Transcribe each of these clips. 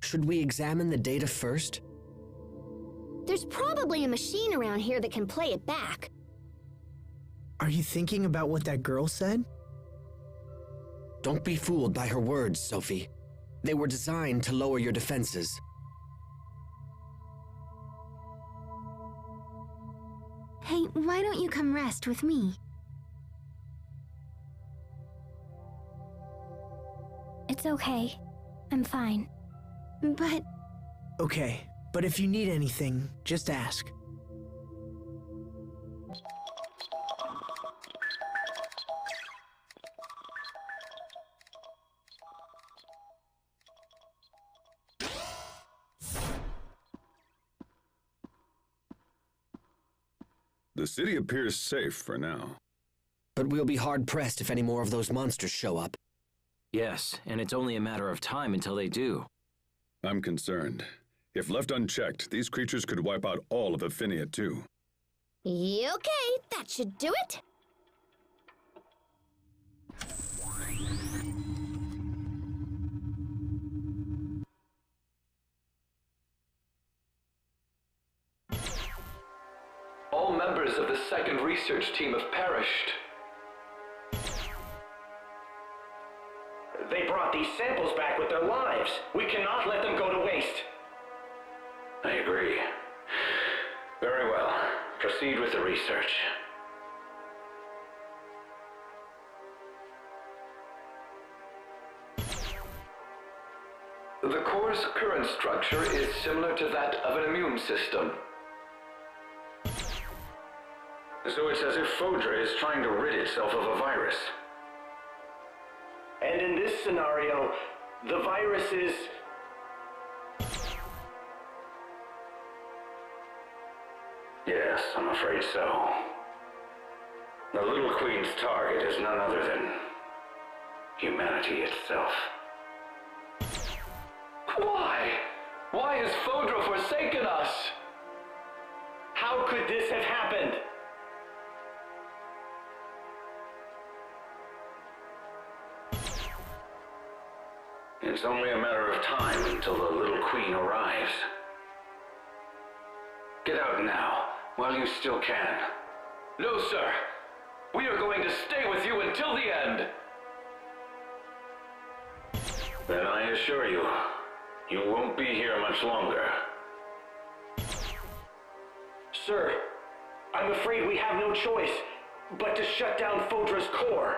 Should we examine the data first? There's probably a machine around here that can play it back. Are you thinking about what that girl said? Don't be fooled by her words, Sophie. They were designed to lower your defenses. Hey, why don't you come rest with me? It's okay. I'm fine. But... Okay, but if you need anything, just ask. The city appears safe for now. But we'll be hard-pressed if any more of those monsters show up. Yes, and it's only a matter of time until they do. I'm concerned. If left unchecked, these creatures could wipe out all of Affinia too. Okay, that should do it. All members of the second research team have perished. They brought these samples back with their lives. We cannot let them go to waste. I agree. Very well. Proceed with the research. The core's current structure is similar to that of an immune system. So it's as if Fodra is trying to rid itself of a virus. And in this scenario, the virus is... Yes, I'm afraid so. The Little Queen's target is none other than humanity itself. Why? Why has Fodra forsaken us? How could this have happened? It's only a matter of time until the Little Queen arrives. Get out now, while you still can. No, sir. We are going to stay with you until the end. Then I assure you, you won't be here much longer. Sir, I'm afraid we have no choice but to shut down Fodra's core.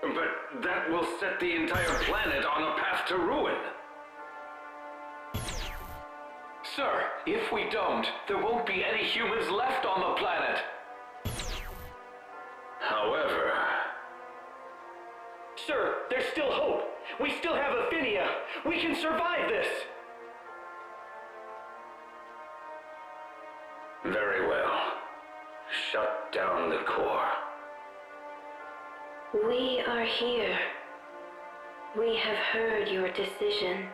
But that will set the entire planet on a path to ruin. Sir, if we don't, there won't be any humans left on the planet. However... Sir, there's still hope. We still have Affinia. We can survive this. Very well. Shut down the core. We are here. We have heard your decision.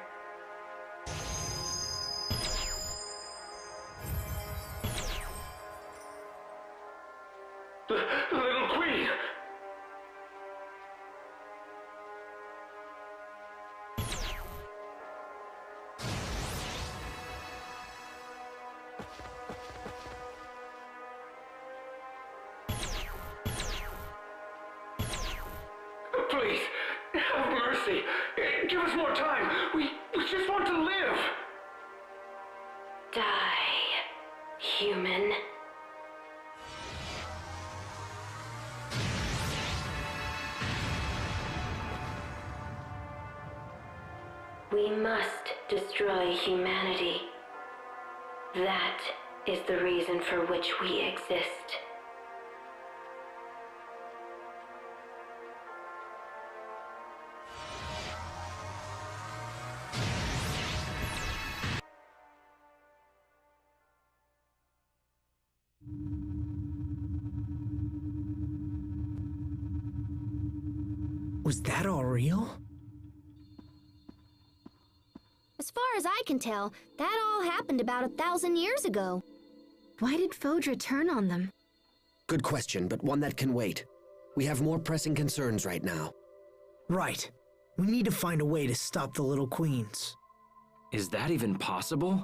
The Little Queen! Please, have mercy. Give us more time. We just want to live. Die, human. We must destroy humanity. That is the reason for which we exist. Was that all real? As far as I can tell, that all happened about 1,000 years ago. Why did Fodra turn on them? Good question, but one that can wait. We have more pressing concerns right now. Right. We need to find a way to stop the Little Queens. Is that even possible?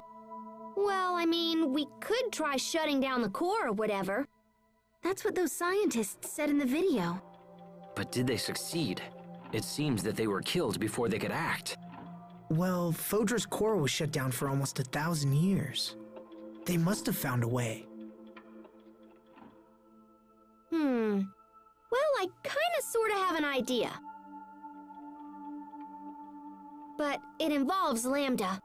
Well, I mean, we could try shutting down the core or whatever. That's what those scientists said in the video. But did they succeed? It seems that they were killed before they could act. Well, Fodra's core was shut down for almost 1,000 years. They must have found a way. Well, I kinda sorta have an idea. But it involves Lambda.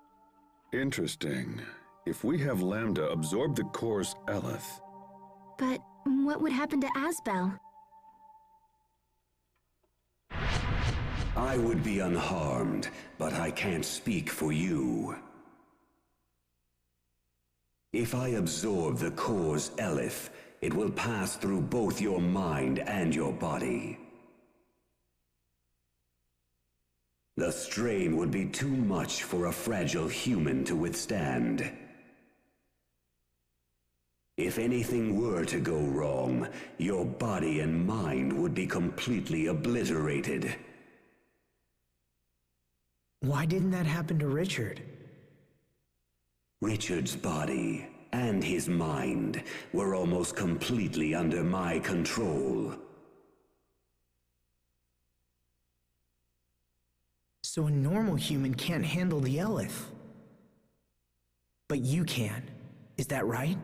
Interesting. If we have Lambda absorb the core's Eleth, But what would happen to Asbel? I would be unharmed, but I can't speak for you. If I absorb the core's Eleth, it will pass through both your mind and your body. The strain would be too much for a fragile human to withstand. If anything were to go wrong, your body and mind would be completely obliterated. Why didn't that happen to Richard? Richard's body and his mind were almost completely under my control. So a normal human can't handle the Eleth. But you can. Is that right?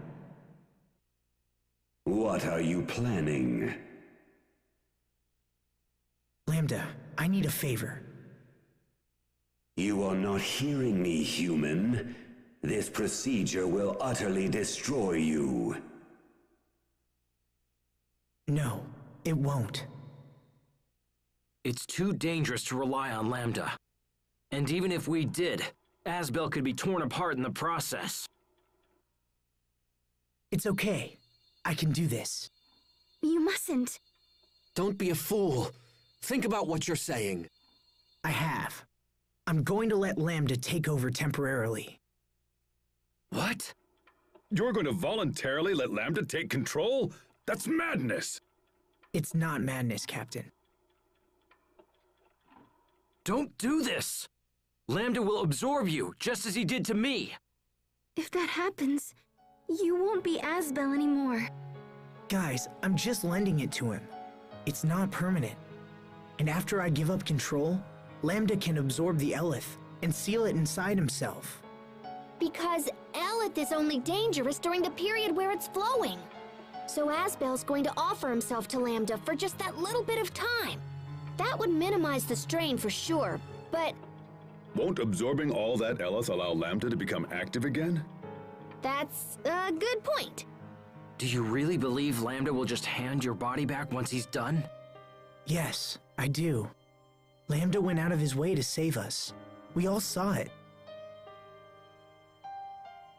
What are you planning? Lambda, I need a favor. You are not hearing me, human. This procedure will utterly destroy you. No, it won't. It's too dangerous to rely on Lambda. And even if we did, Asbel could be torn apart in the process. It's okay. I can do this. You mustn't. Don't be a fool. Think about what you're saying. I have. I'm going to let Lambda take over temporarily. What? you're going to voluntarily let Lambda take control? That's madness! It's not madness, Captain. Don't do this! Lambda will absorb you, just as he did to me. If that happens, you won't be Asbel anymore. Guys, I'm just lending it to him. It's not permanent. And after I give up control, Lambda can absorb the Eleth and seal it inside himself. Because Eleth is only dangerous during the period where it's flowing. So Asbel's going to offer himself to Lambda for just that little bit of time. That would minimize the strain for sure, but Won't absorbing all that Eleth allow Lambda to become active again? that's a good point. Do you really believe Lambda will just hand your body back once he's done? Yes, I do. Lambda went out of his way to save us. We all saw it.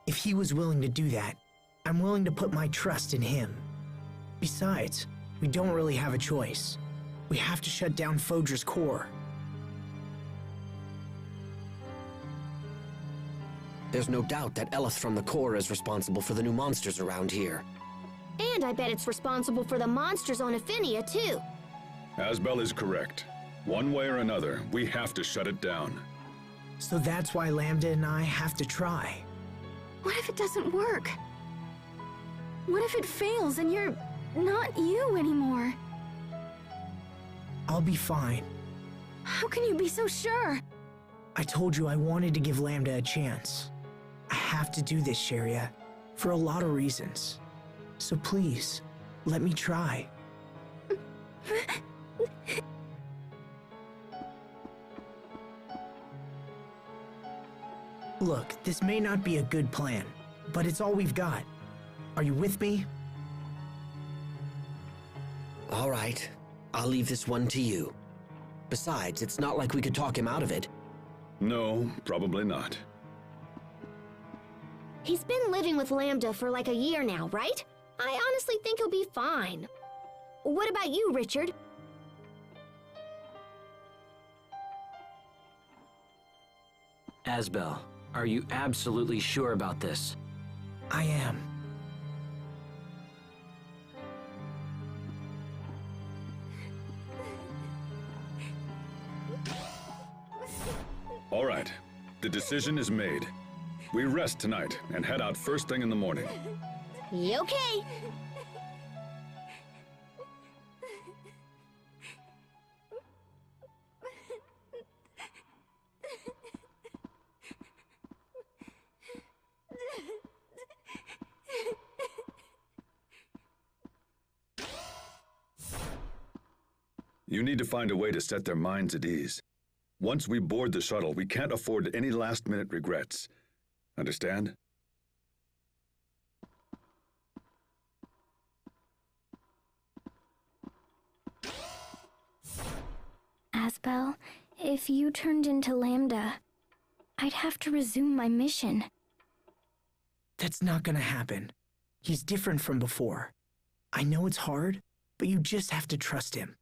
If he was willing to do that, I'm willing to put my trust in him. Besides, we don't really have a choice. We have to shut down Fodra's core. There's no doubt that Eleth from the core is responsible for the new monsters around here. And I bet it's responsible for the monsters on Affinia, too. Asbel is correct. One way or another, we have to shut it down. So that's why Lambda and I have to try. What if it doesn't work? What if it fails and you're not you anymore? I'll be fine. How can you be so sure? I told you I wanted to give Lambda a chance. I have to do this, Sharia, for a lot of reasons. So please, let me try. Look, this may not be a good plan, but it's all we've got. Are you with me? All right, I'll leave this one to you. Besides, it's not like we could talk him out of it. No, probably not. He's been living with Lambda for like a year now, right? I honestly think he'll be fine. What about you, Richard? Asbel, are you absolutely sure about this? I am. The decision is made. We rest tonight and head out first thing in the morning. Okay. You need to find a way to set their minds at ease. Once we board the shuttle, we can't afford any last-minute regrets. Understand? Asbel, if you turned into Lambda, I'd have to resume my mission. That's not gonna happen. He's different from before. I know it's hard, but you just have to trust him.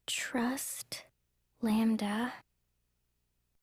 Trust Lambda.